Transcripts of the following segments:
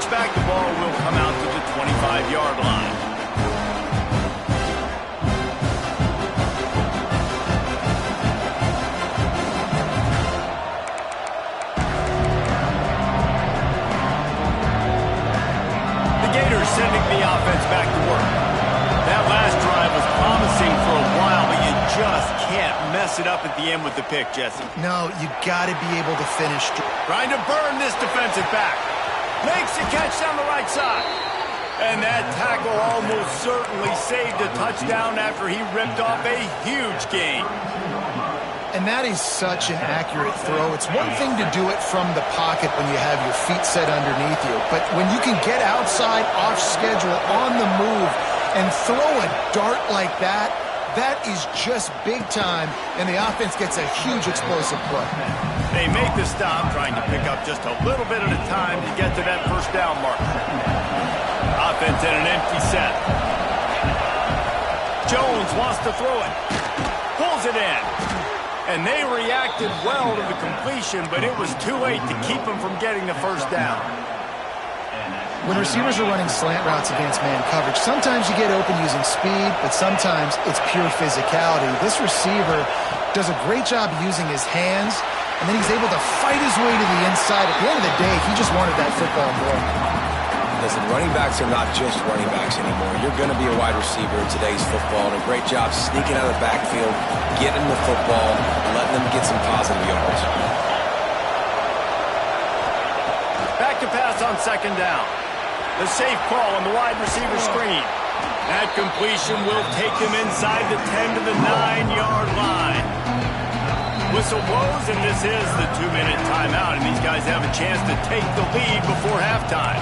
back, the ball will come out to the 25-yard line. The Gators sending the offense back to work. That last drive was promising for a while, but you just can't mess it up at the end with the pick, Jesse. No, you got to be able to finish. Trying to burn this defensive back. Makes a catch down the right side. And that tackle almost certainly saved a touchdown after he ripped off a huge gain. And that is such an accurate throw. It's one thing to do it from the pocket when you have your feet set underneath you, but when you can get outside, off schedule, on the move, and throw a dart like that, that is just big time, and the offense gets a huge explosive play. They make the stop, trying to pick up just a little bit at a time to get to that first down mark. Offense in an empty set. Jones wants to throw it. Pulls it in. And they reacted well to the completion, but it was too late to keep them from getting the first down. When receivers are running slant routes against man coverage, sometimes you get open using speed, but sometimes it's pure physicality. This receiver does a great job using his hands, and then he's able to fight his way to the inside. At the end of the day, he just wanted that football more. Listen, running backs are not just running backs anymore. You're going to be a wide receiver in today's football, and a great job sneaking out of the backfield, getting the football, and letting them get some positive yards. Back to pass on second down. The safe call on the wide receiver screen. That completion will take him inside the 10 to the 9-yard line. Whistle blows, and this is the 2-minute timeout, and these guys have a chance to take the lead before halftime.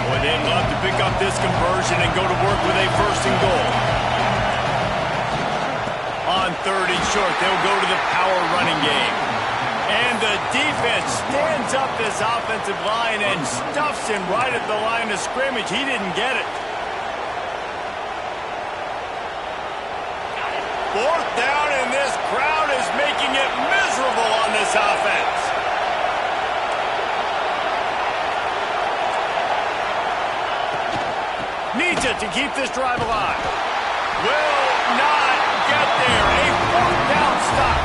Boy, they'd love to pick up this conversion and go to work with a first and goal. On third and short, they'll go to the power running game. And the defense stands up this offensive line and stuffs him right at the line of scrimmage. He didn't get it. Fourth down, and this crowd is making it miserable on this offense. Needs it to keep this drive alive. Will not get there. A fourth down stop.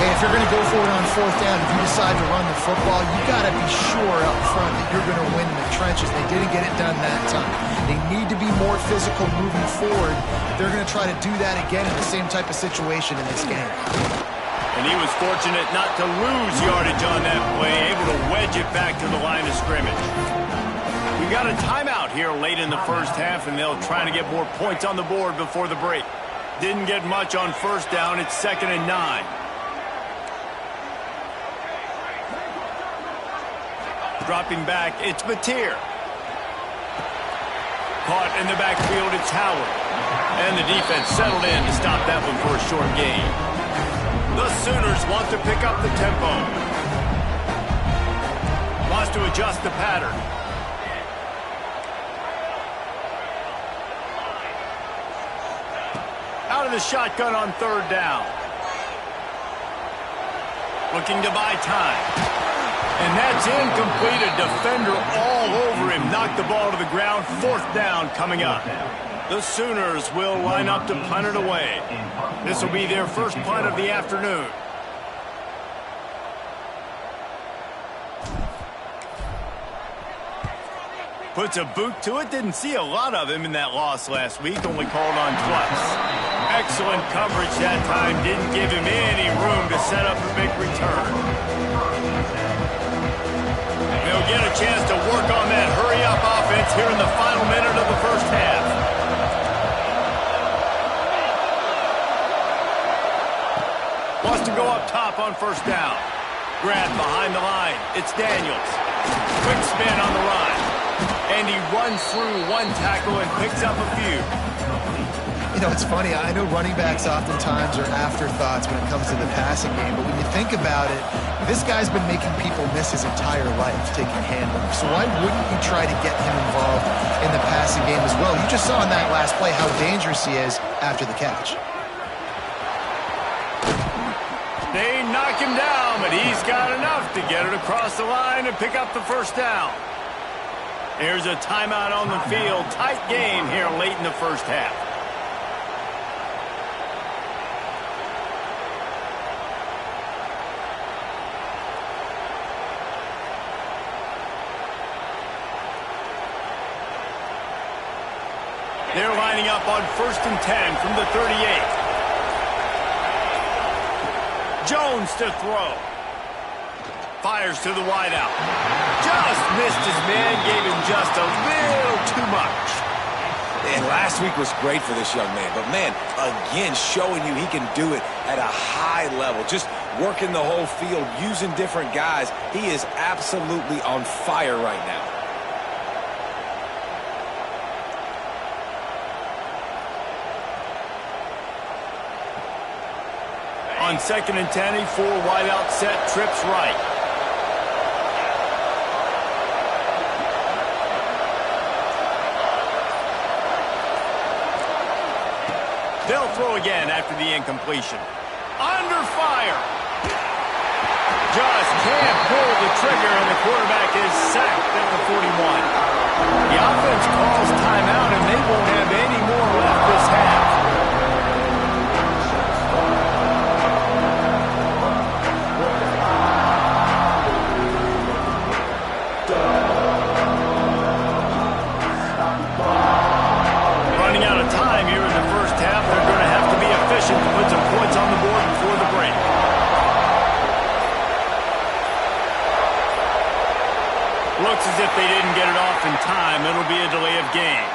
Hey, if you're going to go for it on fourth down, if you decide to run the football, you got to be sure up front that you're going to win in the trenches. They didn't get it done that time. They need to be more physical moving forward. They're going to try to do that again in the same type of situation in this game. And he was fortunate not to lose yardage on that play, able to wedge it back to the line of scrimmage. We got a timeout here late in the first half, and they'll try to get more points on the board before the break. Didn't get much on first down. It's 2nd and 9. Dropping back, it's Mateer. Caught in the backfield, it's Howard. And the defense settled in to stop that one for a short gain. The Sooners want to pick up the tempo. Wants to adjust the pattern. Out of the shotgun on third down. Looking to buy time. And that's incomplete. A defender all over him. Knocked the ball to the ground. Fourth down coming up. The Sooners will line up to punt it away. This will be their first punt of the afternoon. Puts a boot to it. Didn't see a lot of him in that loss last week. Only called on twice. Excellent coverage that time. Didn't give him any room to set up a big return. They'll get a chance to work on that hurry-up offense here in the final minute of the first half. Wants to go up top on first down. Grab behind the line. It's Daniels. Quick spin on the run. And he runs through one tackle and picks up a few. You know, it's funny. I know running backs oftentimes are afterthoughts when it comes to the passing game, but when you think about it, this guy's been making people miss his entire life taking handlers. So why wouldn't you try to get him involved in the passing game as well? You just saw in that last play how dangerous he is after the catch. helmet. He's got enough to get it across the line and pick up the first down. Here's a timeout on the field. Tight game here late in the first half. They're lining up on 1st and 10 from the 38. Jones to throw. Fires to the wideout. Just missed his man, gave him just a little too much. And last week was great for this young man. But, man, again, showing you he can do it at a high level. Just working the whole field, using different guys. He is absolutely on fire right now. On 2nd and 10, he full wideout set, trips right. They'll throw again after the incompletion. Under fire. Just can't pull the trigger, and the quarterback is sacked at the 41. The offense calls timeout, and they won't have any more left this half. Running out of time here in the first half. They're going to have to be efficient to put some points on the board before the break. Looks as if they didn't get it off in time. It'll be a delay of game.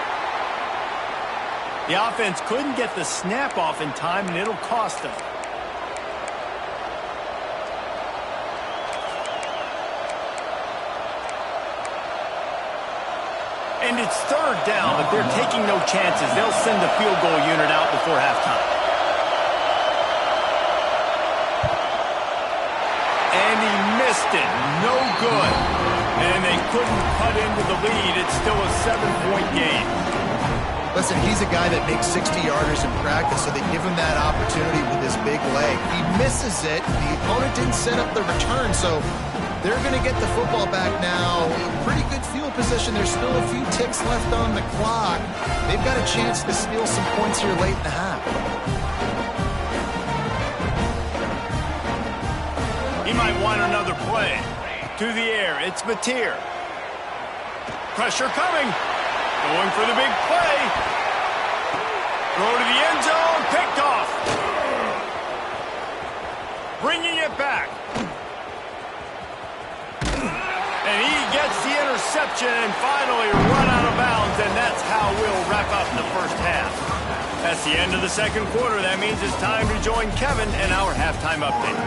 The offense couldn't get the snap off in time, and it'll cost them. And it's 3rd down, but they're taking no chances. They'll send the field goal unit out before halftime. And he missed it. No good. And they couldn't cut into the lead. It's still a 7-point game. Listen, he's a guy that makes 60-yarders in practice, so they give him that opportunity with his big leg. He misses it. The opponent didn't set up the return, so they're going to get the football back now. Pretty good field position. There's still a few ticks left on the clock. They've got a chance to steal some points here late in the half. He might want another play. To the air, it's Mateer. Pressure coming. Going for the big play. Throw to the end zone. Picked off. Bringing it back. And he gets the interception and finally run out of bounds, and that's how we'll wrap up the first half. That's the end of the second quarter. That means it's time to join Kevin and our halftime update.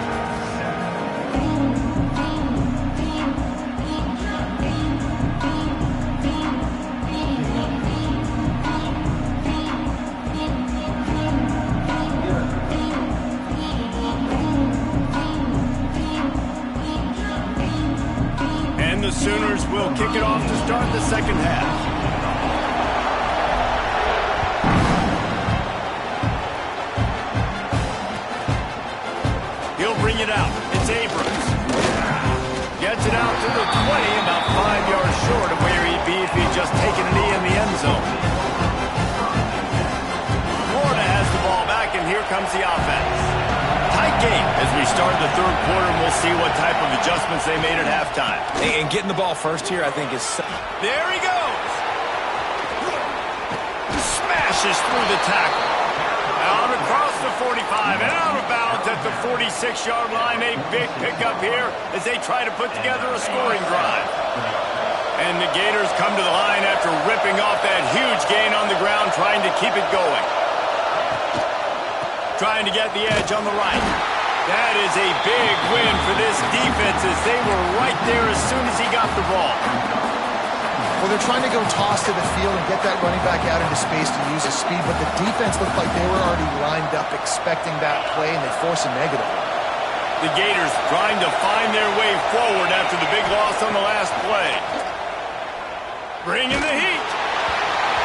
The Sooners will kick it off to start the second half. He'll bring it out. It's Abrams. Gets it out to the 20, about 5 yards short of where he'd be if he'd just taken a knee in the end zone. Florida has the ball back, and here comes the offense. Tight game as we start the third quarter, and we'll see what type of adjustments they made at halftime. And getting the ball first here, I think, is... There he goes! Smashes through the tackle. Out across the 45 and out of bounds at the 46-yard line. A big pickup here as they try to put together a scoring drive. And the Gators come to the line after ripping off that huge gain on the ground, trying to keep it going. Trying to get the edge on the right. That is a big win for this defense as they were right there as soon as he got the ball. Well, they're trying to go toss to the field and get that running back out into space to use his speed, but the defense looked like they were already lined up expecting that play, and they force a negative. The Gators trying to find their way forward after the big loss on the last play. Bringing the heat.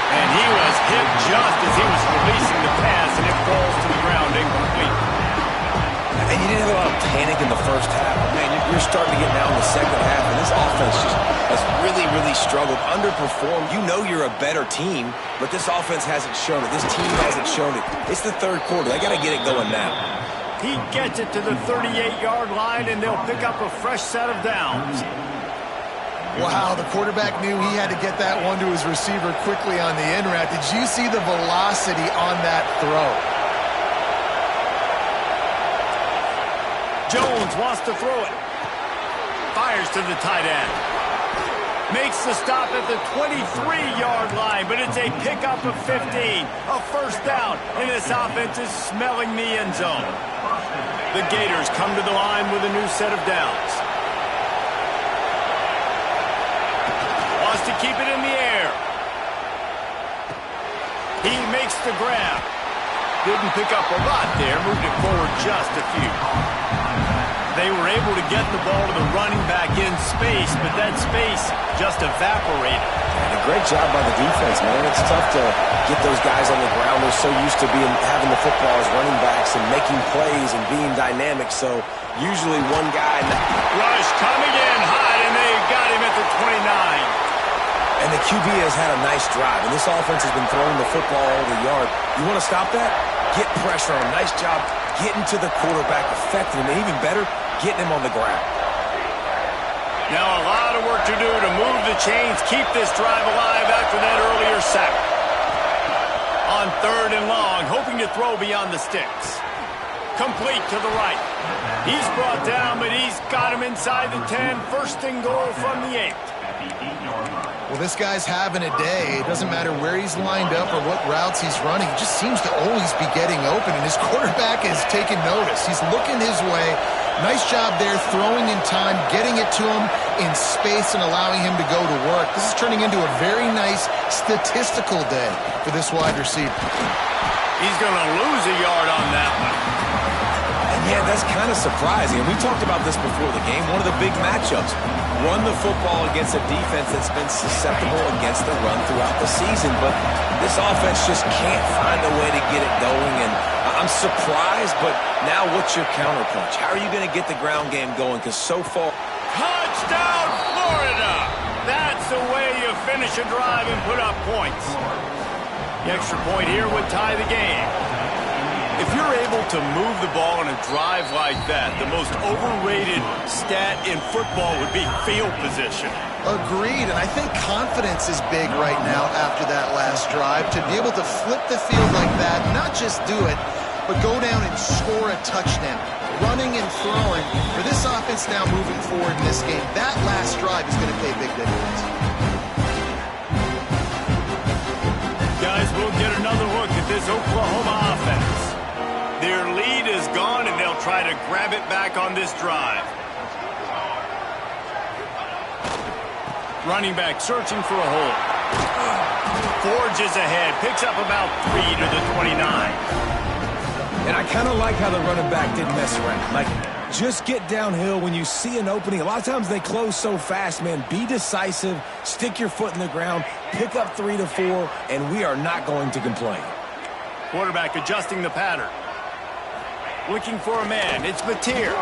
And he was hit just as he was releasing the pass, and it falls to the ground incomplete. And you didn't have a lot of panic in the first half. Man, you're starting to get now in the second half, and this offense just has really, really struggled, underperformed. You know you're a better team, but this offense hasn't shown it. This team hasn't shown it. It's the third quarter. They got to get it going now. He gets it to the 38-yard line, and they'll pick up a fresh set of downs. Wow, the quarterback knew he had to get that one to his receiver quickly on the in route. Did you see the velocity on that throw? Jones wants to throw it. Fires to the tight end. Makes the stop at the 23-yard line, but it's a pickup of 15. A first down, and this offense is smelling the end zone. The Gators come to the line with a new set of downs. Wants to keep it in the air. He makes the grab. Didn't pick up a lot there, moved it forward just a few. They were able to get the ball to the running back in space, but that space just evaporated. And a great job by the defense, man. It's tough to get those guys on the ground. They're so used to having the football as running backs and making plays and being dynamic. So usually one guy. Rush coming in hot, and they got him at the 29. And the QB has had a nice drive, and this offense has been throwing the football over the yard. You want to stop that? Get pressure on him. Nice job getting to the quarterback, affecting him, and even better, getting him on the ground. Now a lot of work to do to move the chains, keep this drive alive after that earlier sack. On 3rd and long, hoping to throw beyond the sticks. Complete to the right. He's brought down, but he's got him inside the 10. First and goal from the 8. Well, this guy's having a day. It doesn't matter where he's lined up or what routes he's running. He just seems to always be getting open, and his quarterback has taken notice. He's looking his way. Nice job there, throwing in time, getting it to him in space and allowing him to go to work. This is turning into a very nice statistical day for this wide receiver. He's going to lose a yard on that one. And yeah, that's kind of surprising. And we talked about this before the game. One of the big matchups. Run the football against a defense that's been susceptible against the run throughout the season. But this offense just can't find a way to get it going. And I'm surprised, but now what's your counterpunch? How are you going to get the ground game going? Because so far... Touchdown, Florida! That's the way you finish a drive and put up points. The extra point here would tie the game. If you're able to move the ball in a drive like that, the most overrated stat in football would be field position. Agreed, and I think confidence is big right now after that last drive. To be able to flip the field like that, not just do it, but go down and score a touchdown. Running and throwing. For this offense now moving forward in this game, that last drive is going to pay big dividends. Guys, we'll get another look at this Oklahoma offense. Their lead is gone, and they'll try to grab it back on this drive. Running back searching for a hole. Forges ahead, picks up about 3 to the 29. And I kind of like how the running back didn't mess around. Like, just get downhill when you see an opening. A lot of times they close so fast, man. Be decisive, stick your foot in the ground, pick up 3 to 4, and we are not going to complain. Quarterback adjusting the pattern. Looking for a man. It's Mateer.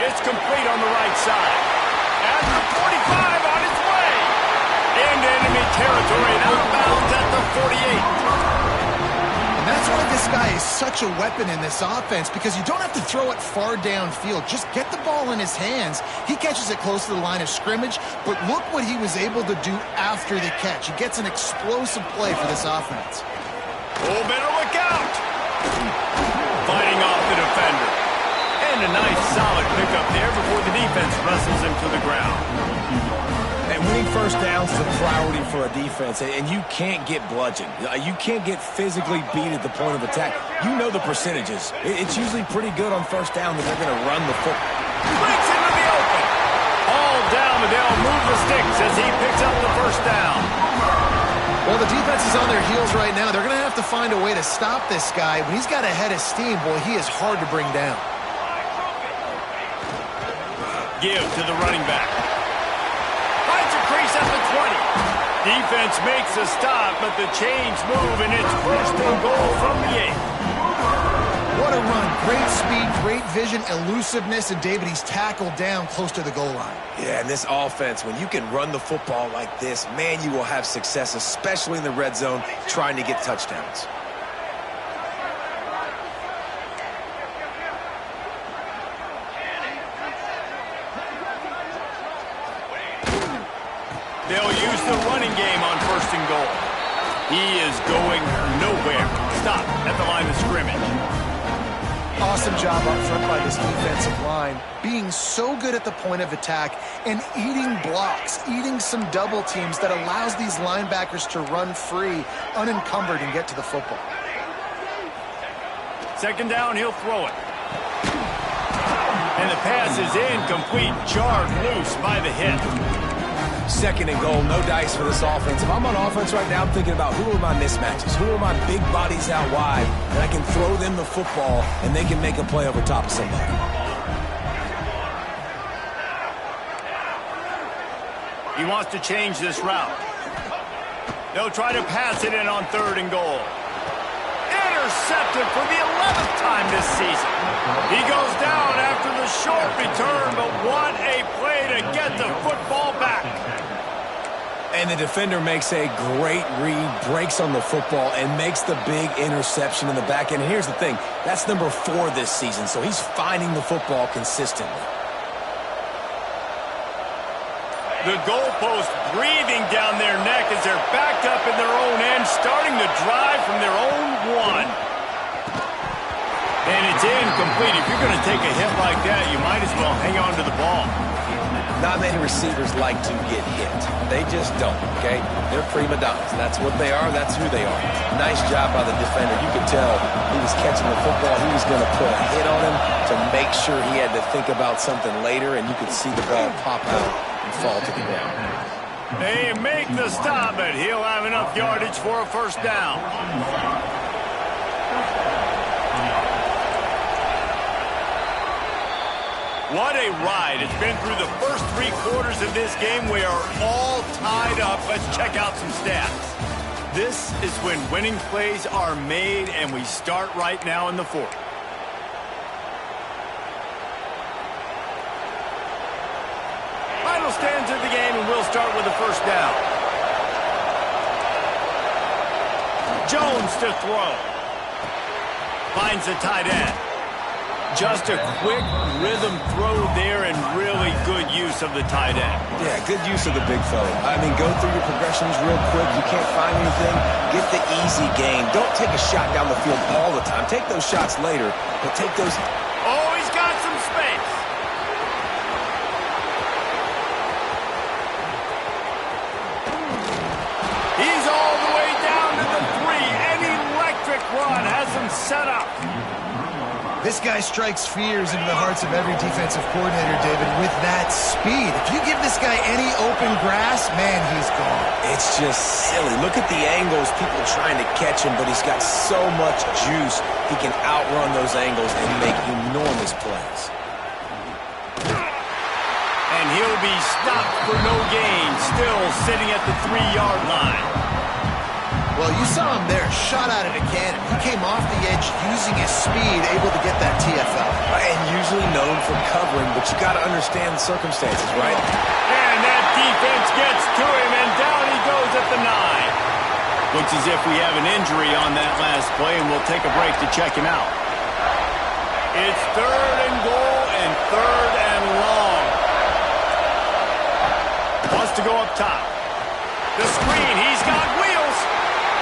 It's complete on the right side. At the 45 on its way. Into enemy territory and outbounds at the 48. And that's why this guy is such a weapon in this offense, because you don't have to throw it far downfield. Just get the ball in his hands. He catches it close to the line of scrimmage, but look what he was able to do after the catch. He gets an explosive play for this offense. Oh, better look out. Fighting off the defender. And a nice solid pickup there before the defense wrestles him to the ground. And winning first downs is a priority for a defense, and you can't get bludgeoned. You can't get physically beat at the point of attack. You know the percentages. It's usually pretty good on first down that they're going to run the football. Breaks into the open. All down, and they'll move the sticks as he picks up the first down. Well, the defense is on their heels right now. They're going to have to find a way to stop this guy. When he's got a head of steam, boy, he is hard to bring down. Give to the running back. Finds a crease at the 20. Defense makes a stop, but the chains move, and it's first and goal from the 8. What a run. Great speed, great vision, elusiveness, and David, he's tackled down close to the goal line. Yeah, and this offense, when you can run the football like this, man, you will have success, especially in the red zone, trying to get touchdowns. They'll use the running game on 1st and goal. He is going nowhere. Stop at the line of scrimmage. Awesome job up front by this defensive line, being so good at the point of attack and eating blocks, eating some double teams that allows these linebackers to run free, unencumbered, and get to the football. 2nd down, he'll throw it. And the pass is incomplete, jarred loose by the hit. 2nd and goal, no dice for this offense. If I'm on offense right now, I'm thinking about who are my mismatches, who are my big bodies out wide, and I can throw them the football, and they can make a play over top of somebody. He wants to change this route. They'll try to pass it in on 3rd and goal. Intercepted for the 11th time this season. He goes down after the short return, but what a play to get the football back. And the defender makes a great read, breaks on the football, and makes the big interception in the back end. And here's the thing, that's number 4 this season, so he's finding the football consistently. The goalpost breathing down their neck as they're backed up in their own end, starting to drive from their own 1. And it's incomplete. If you're going to take a hit like that, you might as well hang on to the ball. Not many receivers like to get hit. They just don't, okay? They're prima donnas. That's what they are. That's who they are. Nice job by the defender. You could tell he was catching the football. He was going to put a hit on him to make sure he had to think about something later, and you could see the ball pop out and fall to the ground. They make the stop, but he'll have enough yardage for a 1st down. What a ride. It's been through the first 3 quarters of this game. We are all tied up. Let's check out some stats. This is when winning plays are made, and we start right now in the 4th. Final stands of the game, and we'll start with the 1st down. Jones to throw. Finds the tight end. Just a quick rhythm throw there and really good use of the tight end. Yeah, good use of the big fella. I mean, go through your progressions real quick. You can't find anything. Get the easy game. Don't take a shot down the field all the time. Take those shots later, but take those... Oh, he's got some space. He's all the way down to the 3. An electric run has him set up. This guy strikes fears into the hearts of every defensive coordinator, David, with that speed. If you give this guy any open grass, man, he's gone. It's just silly. Look at the angles, people trying to catch him, but he's got so much juice. He can outrun those angles and make enormous plays. And he'll be stopped for no gain, still sitting at the 3-yard line. Well, you saw him there, shot out of a cannon. He came off the edge using his speed, able to get that TFL. And usually known for covering, but you got to understand the circumstances, right? And that defense gets to him, and down he goes at the 9. Looks as if we have an injury on that last play, and we'll take a break to check him out. It's 3rd and goal and 3rd and long. Wants to go up top. The screen, he's got wheels.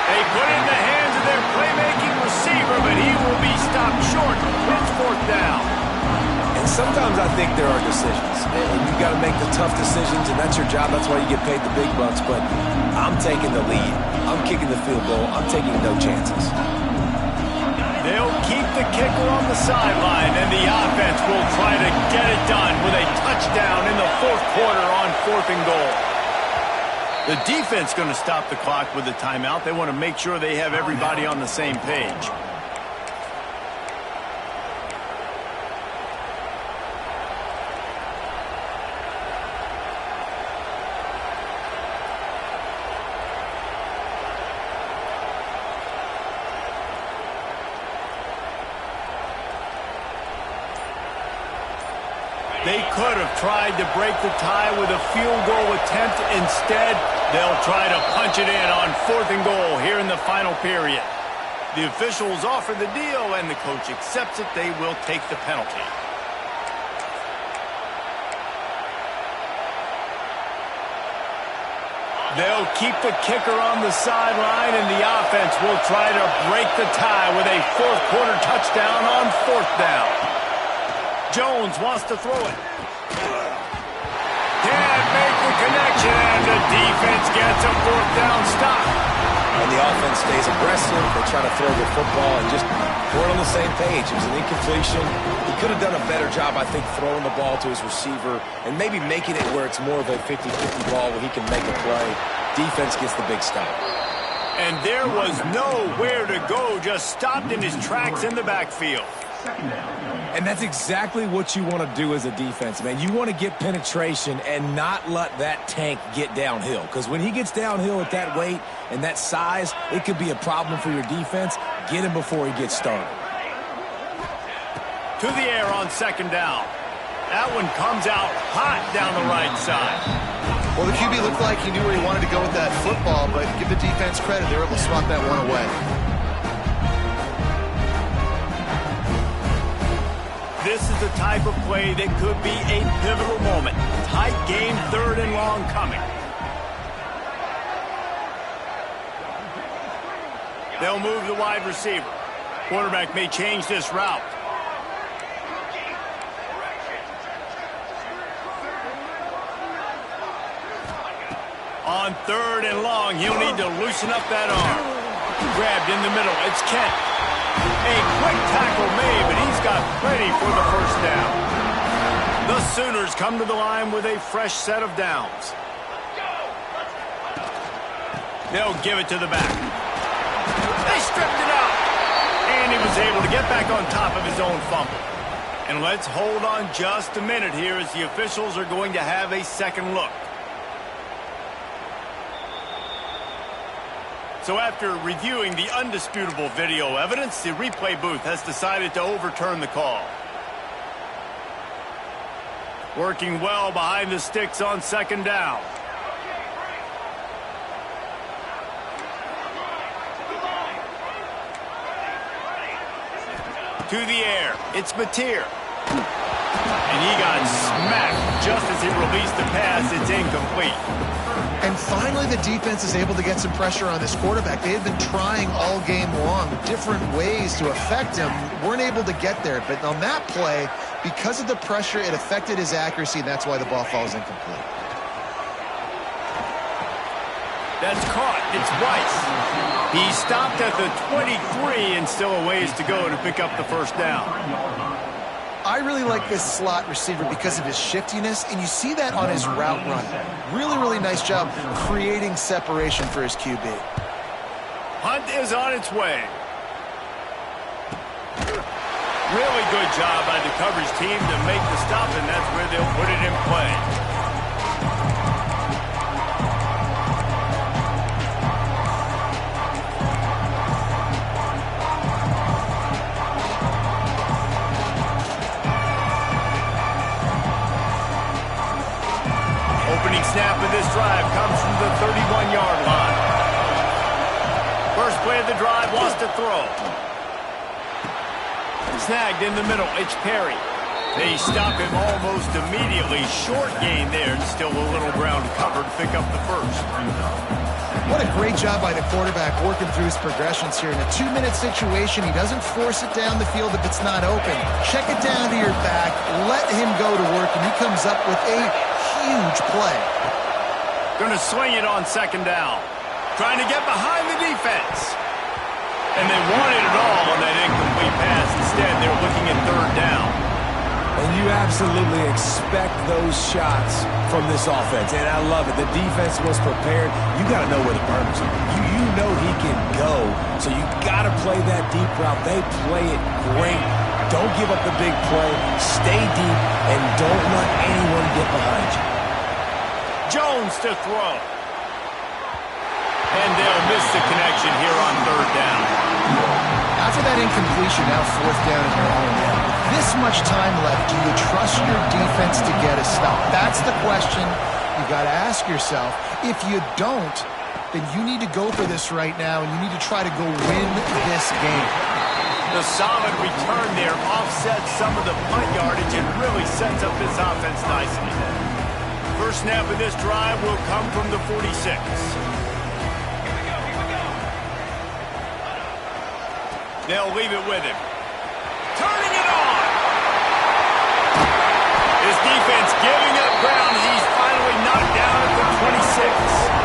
They put it in the hands of their playmaking receiver, but he will be stopped short. It's 4th down. And sometimes I think there are decisions, and you got to make the tough decisions, and that's your job. That's why you get paid the big bucks, but I'm taking the lead. I'm kicking the field goal. I'm taking no chances. They'll keep the kicker on the sideline, and the offense will try to get it done with a touchdown in the 4th quarter on 4th and goal. The defense going to stop the clock with a timeout. They want to make sure they have everybody on the same page. could have tried to break the tie with a field goal attempt. Instead, they'll try to punch it in on 4th and goal here in the final period. The officials offer the deal, and the coach accepts it. They will take the penalty. They'll keep the kicker on the sideline, and the offense will try to break the tie with a 4th quarter touchdown on 4th down. Jones wants to throw it. Can't make the connection, and the defense gets a 4th down stop. And the offense stays aggressive. They try to throw the football and just weren't on the same page. It was an incompletion. He could have done a better job, I think, throwing the ball to his receiver and maybe making it where it's more of a 50-50 ball where he can make a play. Defense gets the big stop. And there was nowhere to go, just stopped in his tracks in the backfield. And that's exactly what you want to do as a defense, man. You want to get penetration and not let that tank get downhill. Because when he gets downhill at that weight and that size, it could be a problem for your defense. Get him before he gets started. To the air on 2nd down. That one comes out hot down the right side. Well, the QB looked like he knew where he wanted to go with that football, but give the defense credit. They were able to swat that one away. This is the type of play that could be a pivotal moment. Tight game, 3rd and long coming. They'll move the wide receiver. Quarterback may change this route. On 3rd and long, he'll need to loosen up that arm. Grabbed in the middle. It's Kent. A quick tackle made, but he's got plenty for the 1st down. The Sooners come to the line with a fresh set of downs. They'll give it to the back. They stripped it out. And he was able to get back on top of his own fumble. And let's hold on just a minute here as the officials are going to have a second look. So after reviewing the undisputable video evidence, the replay booth has decided to overturn the call. Working well behind the sticks on 2nd down. To the air, it's Mateer. And he got smacked just as he released the pass. It's incomplete. And finally, the defense is able to get some pressure on this quarterback. They had been trying all game long different ways to affect him. Weren't able to get there. But on that play, because of the pressure, it affected his accuracy, and that's why the ball falls incomplete. That's caught. It's Rice. He stopped at the 23 and still a ways to go to pick up the 1st down. I really like this slot receiver because of his shiftiness, and you see that on his route run. Really, really nice job creating separation for his QB. Hunt is on its way. Really good job by the coverage team to make the stop, and that's where they'll put it in play. Snap of this drive comes from the 31-yard line. First play of the drive, wants to throw. Snagged in the middle, it's Perry. They stop him almost immediately. Short gain there, and still a little ground covered to pick up the 1st. What a great job by the quarterback working through his progressions here. In a 2-minute situation, he doesn't force it down the field if it's not open. Check it down to your back, let him go to work, and he comes up with a huge play. Going to swing it on 2nd down. Trying to get behind the defense. And they wanted it all on that incomplete pass. Instead, they're looking at 3rd down. And you absolutely expect those shots from this offense. And I love it. The defense was prepared. You got to know where the burners are. You know he can go. So you got to play that deep route. They play it great. Don't give up the big play. Stay deep and don't let anyone get behind you. Jones to throw. And they'll miss the connection here on 3rd down. After that incompletion, now 4th down in your own end. this much time left, do you trust your defense to get a stop? That's the question you got to ask yourself. If you don't, then you need to go for this right now, and you need to try to go win this game. The solid return there offsets some of the punt yardage and really sets up this offense nicely. First snap of this drive will come from the 46. They'll leave it with him. Turning it on! His defense giving up ground. He's finally knocked down at the 26.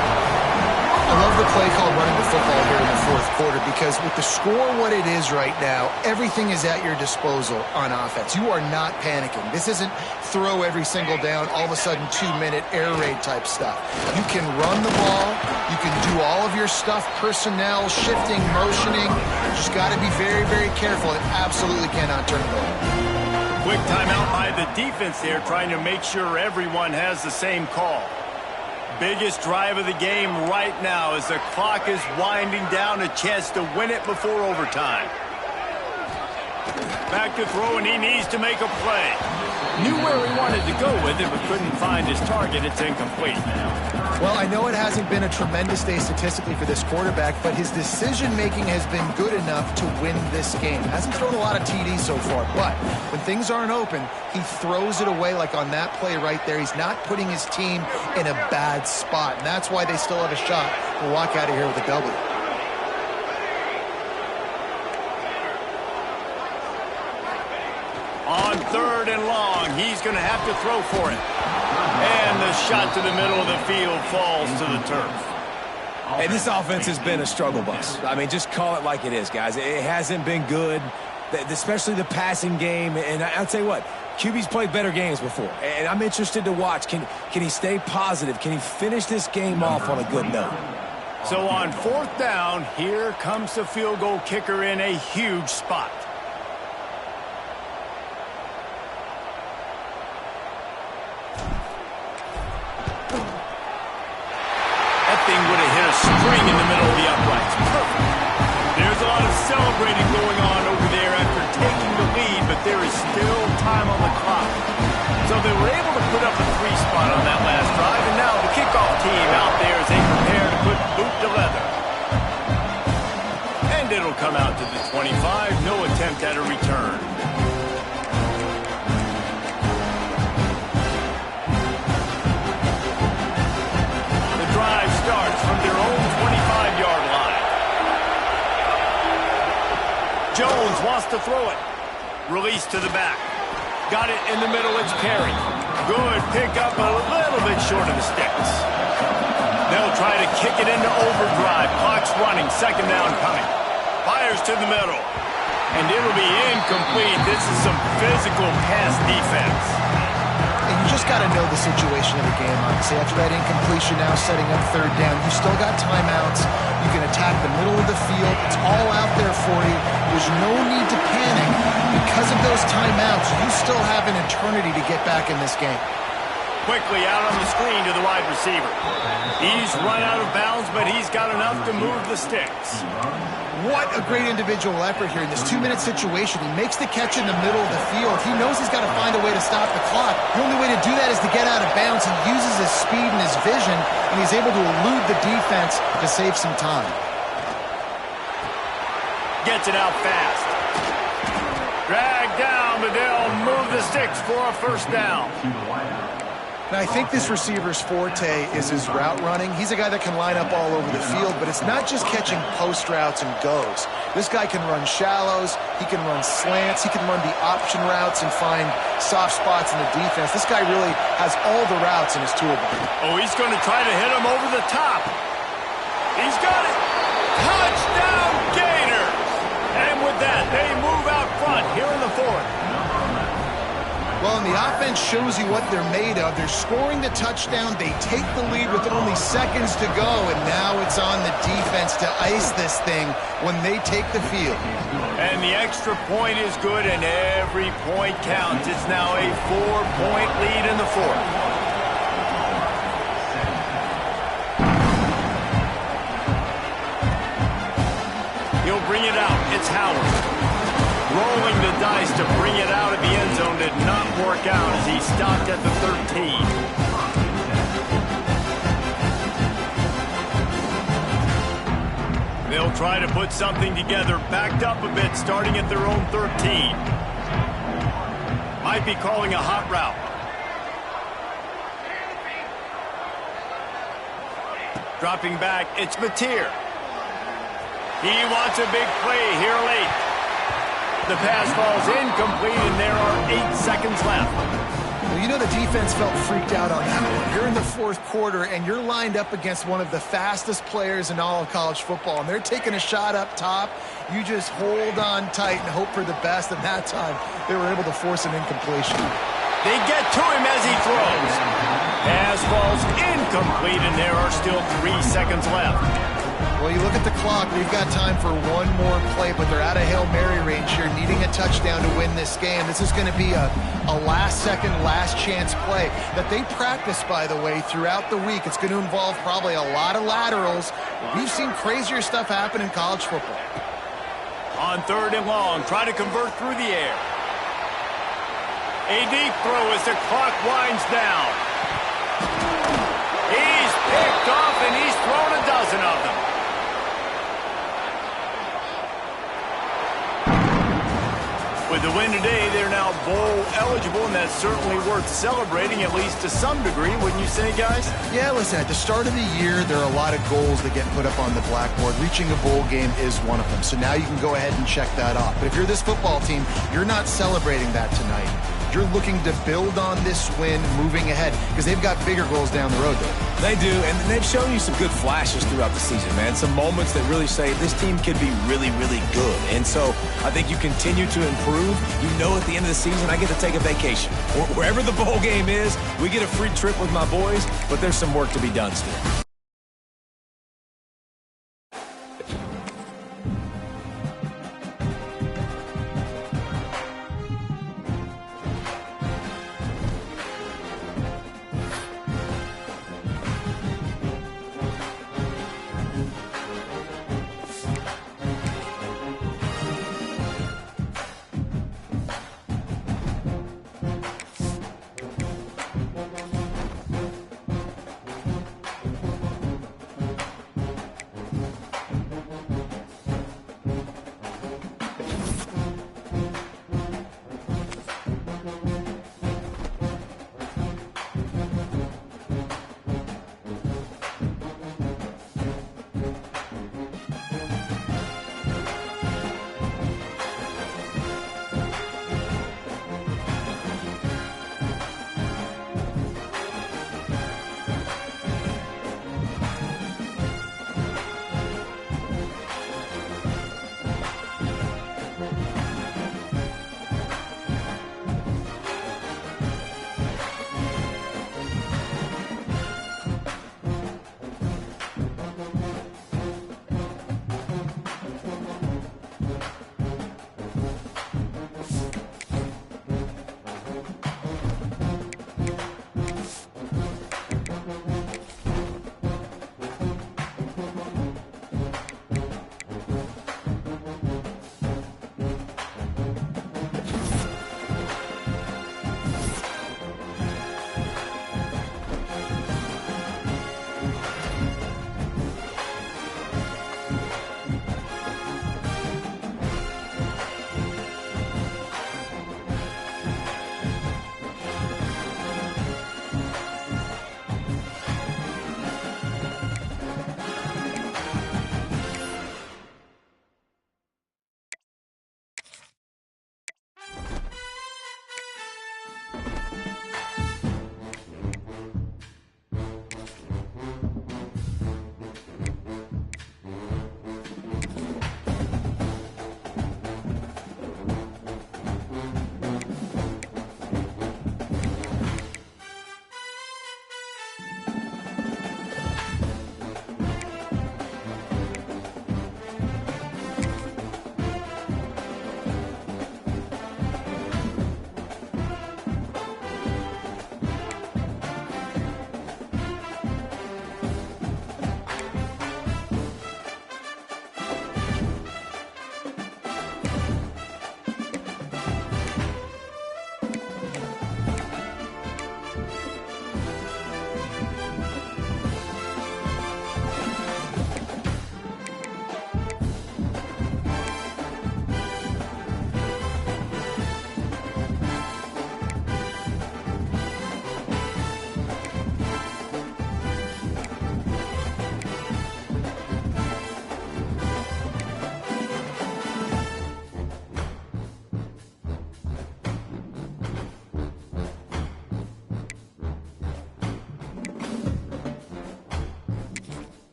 I love the play call running the football here in the fourth quarter, because with the score what it is right now, everything is at your disposal on offense. You are not panicking. This isn't throw every single down, all of a sudden 2-minute air raid type stuff. You can run the ball. You can do all of your stuff, personnel, shifting, motioning. You just got to be very, very careful. It absolutely cannot turn the ball. Quick timeout by the defense there, trying to make sure everyone has the same call. Biggest drive of the game right now as the clock is winding down, a chance to win it before overtime. Back to throw, and he needs to make a play. Knew where he wanted to go with it, but couldn't find his target. It's incomplete. Well, I know it hasn't been a tremendous day statistically for this quarterback, but his decision-making has been good enough to win this game. Hasn't thrown a lot of TDs so far, but when things aren't open, he throws it away like on that play right there. He's not putting his team in a bad spot, and that's why they still have a shot to walk out of here with a W. On third and long, he's going to have to throw for it. And the shot to the middle of the field falls to the turf. Hey, this offense has been a struggle bus. I mean, just call it like it is, guys. It hasn't been good, especially the passing game. And I'll tell you what, QB's played better games before. And I'm interested to watch. Can he stay positive? Can he finish this game off on a good note? So on fourth down, here comes the field goal kicker in a huge spot. Thing would have hit a string in the middle of the uprights. Perfect. There's a lot of celebrating going on over there after taking the lead, but there is still time on the clock. So they were able to put up a 3 spot on that last drive, and now the kickoff team out there as they prepare to put boot to leather. And it'll come out to the 25. No attempt at a return. Drive starts from their own 25-yard line. Jones wants to throw it. Release to the back. Got it in the middle. It's Perry. Good pickup, a little bit short of the sticks. They'll try to kick it into overdrive. Clock's running. Second down coming. Fires to the middle. And it'll be incomplete. This is some physical pass defense. And you just got to know the situation of the game, honestly. After that incompletion now setting up third down, you still got timeouts. You can attack the middle of the field. It's all out there for you. There's no need to panic. Because of those timeouts, you still have an eternity to get back in this game. Quickly out on the screen to the wide receiver. He's run out of bounds, but he's got enough to move the sticks. What a great individual effort here in this 2-minute situation. He makes the catch in the middle of the field. He knows he's got to find a way to stop the clock. The only way to do that is to get out of bounds. He uses his speed and his vision, and he's able to elude the defense to save some time. Gets it out fast. Dragged down, but they'll move the sticks for a first down. Now, I think this receiver's forte is his route running. He's a guy that can line up all over the field, but it's not just catching post routes and goes. This guy can run shallows, he can run slants, he can run the option routes and find soft spots in the defense. This guy really has all the routes in his toolbox. Oh, he's going to try to hit him over the top. He's got it. Touchdown, Gators! And with that, they move out front here in the fourth. Well, and the offense shows you what they're made of. They're scoring the touchdown. They take the lead with only seconds to go, and now it's on the defense to ice this thing when they take the field. And the extra point is good, and every point counts. It's now a 4-point lead in the fourth. He'll bring it out. It's Howard. rolling the dice to bring it out of the end zone did not work out as he stopped at the 13. They'll try to put something together, backed up a bit, starting at their own 13. Might be calling a hot route. Dropping back, it's Mateer. He wants a big play here late. The pass falls incomplete, and there are 8 seconds left. Well, you know the defense felt freaked out on that one. You're in the fourth quarter, and you're lined up against one of the fastest players in all of college football, and they're taking a shot up top. You just hold on tight and hope for the best, and that time they were able to force an incompletion. They get to him as he throws. Pass falls incomplete, and there are still 3 seconds left. Well, you look at the clock, we've got time for one more play, but they're out of Hail Mary range here, needing a touchdown to win this game. This is going to be a last-second, last-chance play that they practice, by the way, throughout the week. It's going to involve probably a lot of laterals. We've seen crazier stuff happen in college football. On 3rd and long, try to convert through the air. A deep throw as the clock winds down. He's picked off, and he's thrown a dozen of them. With the win today, they're now bowl eligible, and that's certainly worth celebrating, at least to some degree, wouldn't you say, guys? Yeah, listen, at the start of the year, there are a lot of goals that get put up on the blackboard. Reaching a bowl game is one of them, so now you can go ahead and check that off. But if you're this football team, you're not celebrating that tonight. You're looking to build on this win moving ahead because they've got bigger goals down the road, though. They do, and they've shown you some good flashes throughout the season, man. Some moments that really say this team could be really, really good. And so I think you continue to improve. You know at the end of the season, I get to take a vacation. Wherever the bowl game is, we get a free trip with my boys, but there's some work to be done still.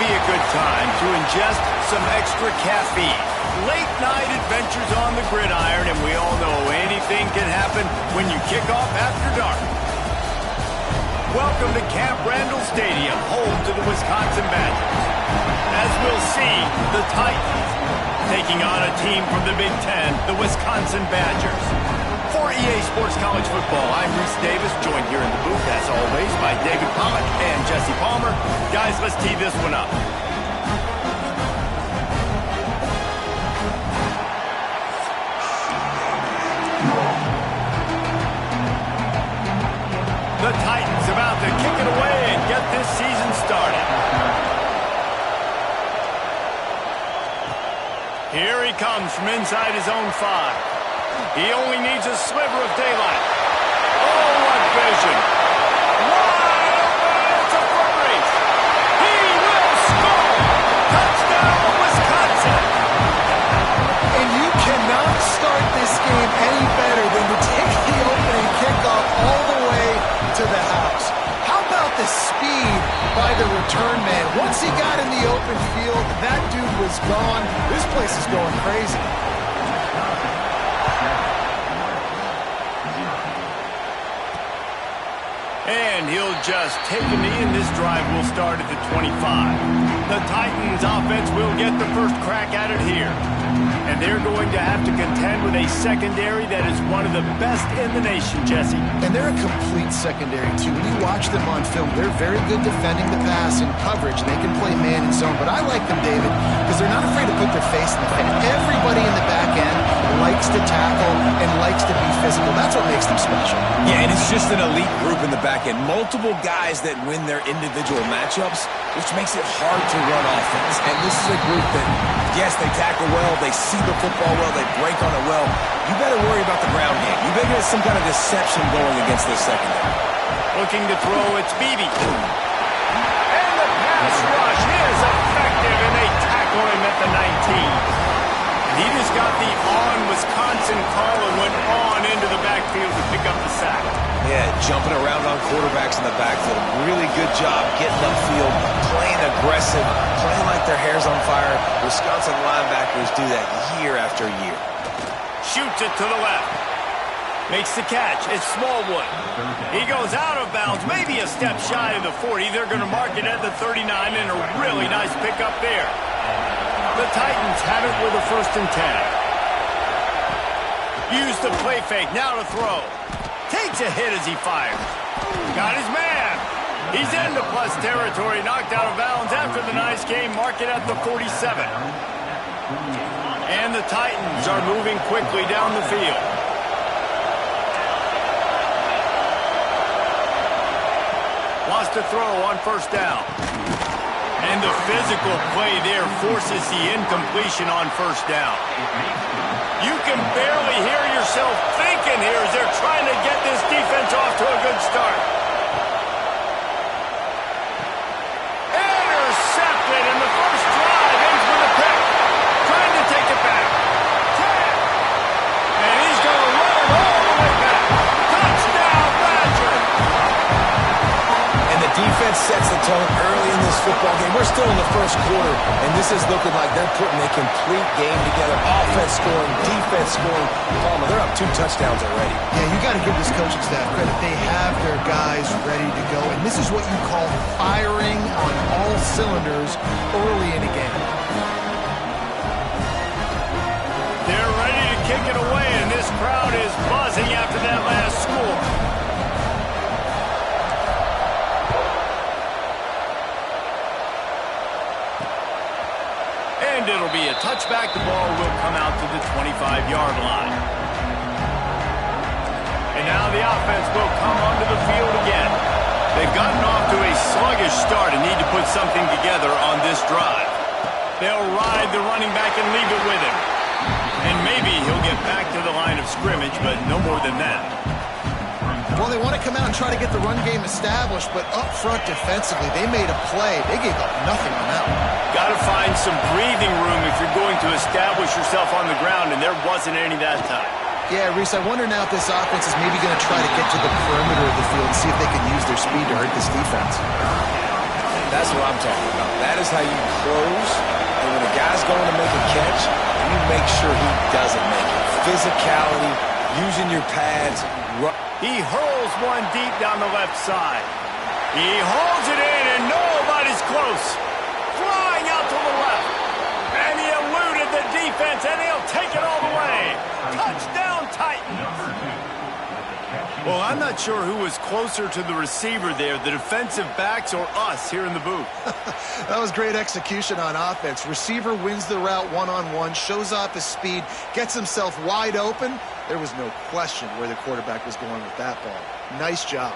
be a good time to ingest some extra caffeine. Late night adventures on the gridiron, and we all know anything can happen when you kick off after dark. Welcome to Camp Randall Stadium, home to the Wisconsin Badgers. As we'll see, the Titans taking on a team from the Big Ten, the Wisconsin Badgers. For EA Sports College Football, I'm Reese Davis, joined here in the booth, as always, by David Pollack and Jesse Palmer. Guys, let's tee this one up. The Titans about to kick it away and get this season started. Here he comes from inside his own 5. He only needs a sliver of daylight. Oh, what vision. Wide open, it's a foot race. He will score. Touchdown, Wisconsin. And you cannot start this game any better than to take the opening kickoff all the way to the house. How about the speed by the return man? Once he got in the open field, that dude was gone. This place is going crazy. And he'll just take a knee, and this drive will start at the 25. The Titans offense will get the first crack at it here. And they're going to have to contend with a secondary that is one of the best in the nation, Jesse. And they're a complete secondary, too. When you watch them on film, they're very good defending the pass and coverage. They can play man and zone. But I like them, David, because they're not afraid to put their face in the fan. Everybody in the back end likes to tackle and likes to be physical. That's what makes them special. Yeah, and it's just an elite group in the back end. Multiple guys that win their individual matchups, which makes it hard to run offense. And this is a group that, yes, they tackle well, they see the football well, they break on it well. You better worry about the ground game. You better get some kind of deception going against this secondary. Looking to throw, it's Beebe. And the pass rush is effective, and they tackle him at the 19. He just got the on-Wisconsin call and went on into the backfield to pick up the sack. Yeah, jumping around on quarterbacks in the backfield. Really good job getting upfield, playing aggressive, playing like their hair's on fire. Wisconsin linebackers do that year after year. Shoots it to the left. Makes the catch. It's Smallwood. He goes out of bounds, maybe a step shy of the 40. They're going to mark it at the 39, and a really nice pickup there. The Titans have it with a 1st and 10. Use the play fake, now to throw. Takes a hit as he fires. Got his man. He's into plus territory, knocked out of bounds after the nice game. Mark it at the 47. And the Titans are moving quickly down the field. Wants to throw on 1st down. And the physical play there forces the incompletion on 1st down. You can barely hear yourself thinking here as they're trying to get this defense off to a good start. Intercepted, and the first drive ends with a pick. Trying to take it back. 10. And he's going to run it all the way back. Touchdown, Badger. And the defense sets the tone early in this football game. We're still in the 1st quarter, and this is looking like they're putting a complete game together. Offense scoring, defense scoring. Palmer, they're up 2 touchdowns already. Yeah, you got to give this coaching staff credit. They have their guys ready to go, and this is what you call firing on all cylinders early in a game. They're ready to kick it away, and this crowd is buzzing after that last score. And it'll be a touchback. The ball will come out to the 25-yard line. And now the offense will come onto the field again. They've gotten off to a sluggish start and need to put something together on this drive. They'll ride the running back and leave it with him. And maybe he'll get back to the line of scrimmage, but no more than that. Well, they want to come out and try to get the run game established, but up front defensively, they made a play. They gave up nothing on that one. Got to find some breathing room if you're going to establish yourself on the ground, and there wasn't any that time. Yeah, Reese, I wonder now if this offense is maybe going to try to get to the perimeter of the field and see if they can use their speed to hurt this defense. That's what I'm talking about. That is how you close. And when a guy's going to make a catch, you make sure he doesn't make it. Physicality, using your pads. He hurls one deep down the left side. He holds it in, and nobody's close. Flying out to the left. And he eluded the defense, and he'll take it all the way. Touchdown, Titans. Well, I'm not sure who was closer to the receiver there, the defensive backs or us here in the booth. That was great execution on offense. Receiver wins the route one-on-one, shows off his speed, gets himself wide open. There was no question where the quarterback was going with that ball. Nice job.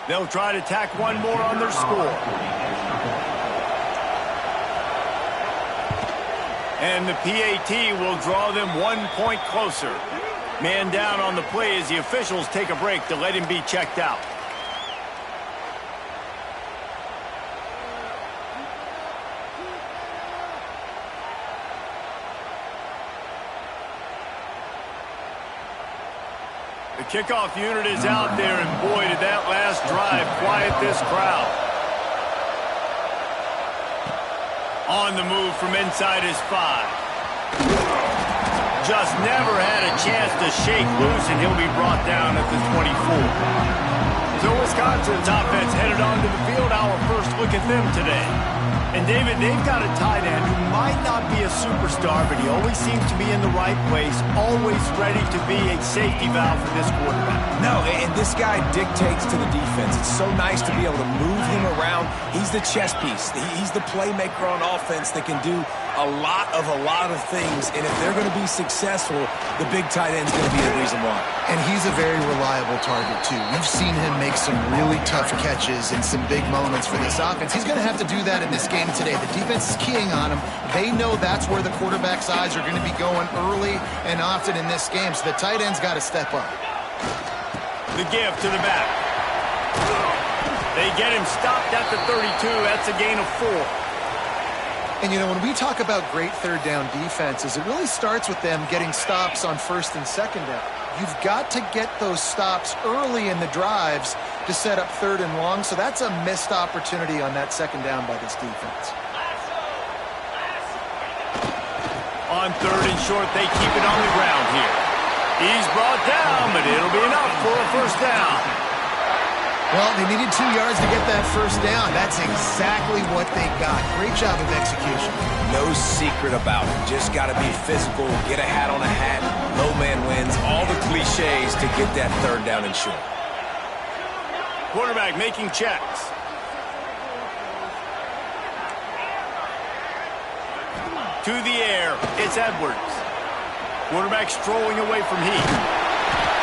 They'll try to tack one more on their score. And the PAT will draw them 1 point closer. Man down on the play as the officials take a break to let him be checked out. The kickoff unit is out there, and boy, did that last drive quiet this crowd. On the move from inside his 5. Just never had a chance to shake loose, and he'll be brought down at the 24. So Wisconsin's offense headed onto the field. Our first look at them today. And, David, they've got a tight end who might not be a superstar, but he always seems to be in the right place, always ready to be a safety valve for this quarterback. No, and this guy dictates to the defense. It's so nice to be able to move him around. He's the chess piece. He's the playmaker on offense that can do a lot of things. And if they're going to be successful, the big tight end's going to be the reason why. And he's a very reliable target, too. We've seen him make some really tough catches in some big moments for this offense. He's going to have to do that in this game today. The defense is keying on him. They know that's where the quarterback's eyes are going to be going early and often in this game, so the tight end's got to step up. The give to the back. They get him stopped at the 32. That's a gain of 4. And, you know, when we talk about great third down defenses, it really starts with them getting stops on first and second down. You've got to get those stops early in the drives to set up third and long, so that's a missed opportunity on that second down by this defense. On third and short, they keep it on the ground here. He's brought down, but it'll be enough for a first down. Well, they needed 2 yards to get that first down. That's exactly what they got. Great job of execution. No secret about it. Just got to be physical, get a hat on a hat, low man wins, all the cliches to get that third down and short. Quarterback making checks. To the air, it's Edwards. Quarterback strolling away from Heath.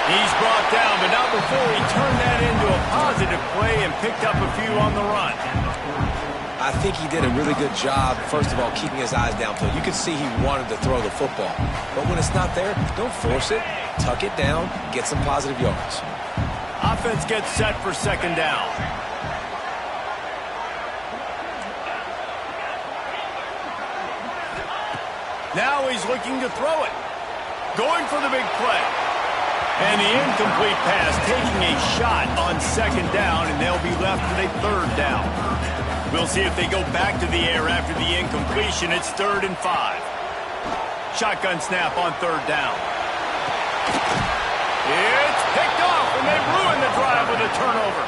He's brought down, but not before he turned that into a positive play and picked up a few on the run. I think he did a really good job, first of all, keeping his eyes downfield. You could see he wanted to throw the football. But when it's not there, don't force it. Tuck it down, get some positive yards. Offense gets set for second down. Now he's looking to throw it. Going for the big play. And the incomplete pass, taking a shot on second down, and they'll be left with a third down. We'll see if they go back to the air after the incompletion. It's 3rd and 5. Shotgun snap on third down. It's picked off, and they've ruined the drive with a turnover.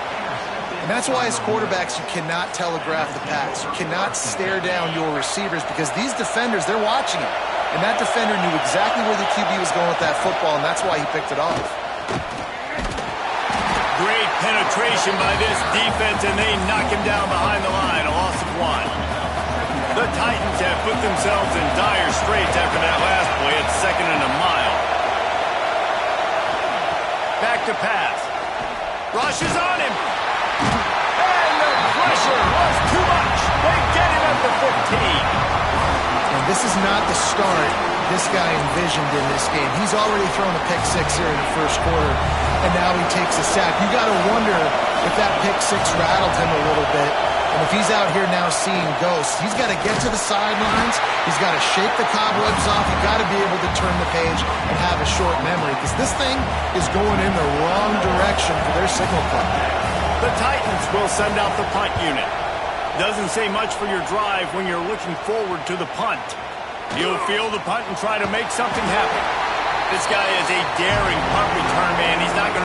And that's why as quarterbacks, you cannot telegraph the pass. You cannot stare down your receivers because these defenders, they're watching it. And that defender knew exactly where the QB was going with that football, and that's why he picked it off. Great penetration by this defense, and they knock him down behind the line, a loss of 1. The Titans have put themselves in dire straits after that last play. It's 2nd and a mile. Back to pass. Rush is on him. And the pressure was too much. They get him at the 15. And this is not the start this guy envisioned in this game. He's already thrown a pick 6 here in the first quarter, and now he takes a sack. You got to wonder if that pick six rattled him a little bit. And if he's out here now seeing ghosts, he's got to get to the sidelines. He's got to shake the cobwebs off. You've got to be able to turn the page and have a short memory, because this thing is going in the wrong direction for their signal club. The Titans will send out the punt unit. Doesn't say much for your drive when you're looking forward to the punt. He'll field the punt and try to make something happen. This guy is a daring punt return man. He's not going to